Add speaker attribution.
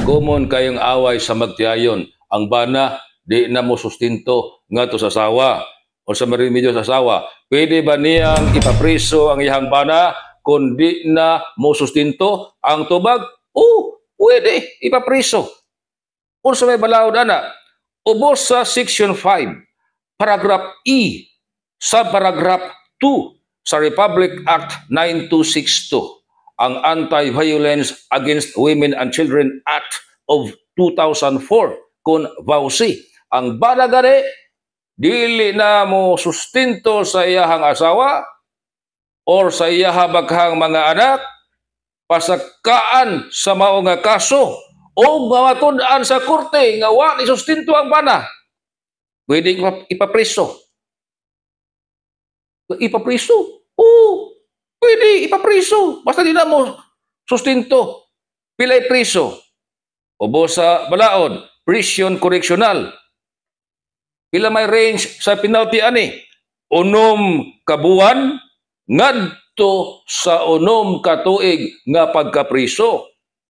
Speaker 1: Common kayong away sa magtiayon. Ang bana, di na mo sustinto nga to sa sawa o sa marimedyo sa sawa. Pwede ba niyang ipapriso ang iyang bana kung di na mo sustinto ang tubag? Oo, pwede ipapriso. Kung sa may balaod ana, ubos sa Section 5, Paragraph E, Subparagraph 2 sa Republic Act 9262, ang Anti-Violence Against Women and Children Act of 2004 kung VAUSI. Ang bana gani, dili na mo sustinto sa iyahang asawa or sa iyahang baghang mga anak, pasagkaan sa mao nga kaso o mamatun-an sa korte nga wa ni sustinto ang bana, pwede ipapriso. Ipapriso? Oo, pwede ipapriso. Basta di na mo sustinto. Pilay priso. Ubo sa balaod, prison correctional. Pila may range sa penalty ani? 6 ka buwan ngadto sa 6 ka tuig nga pagkapriso.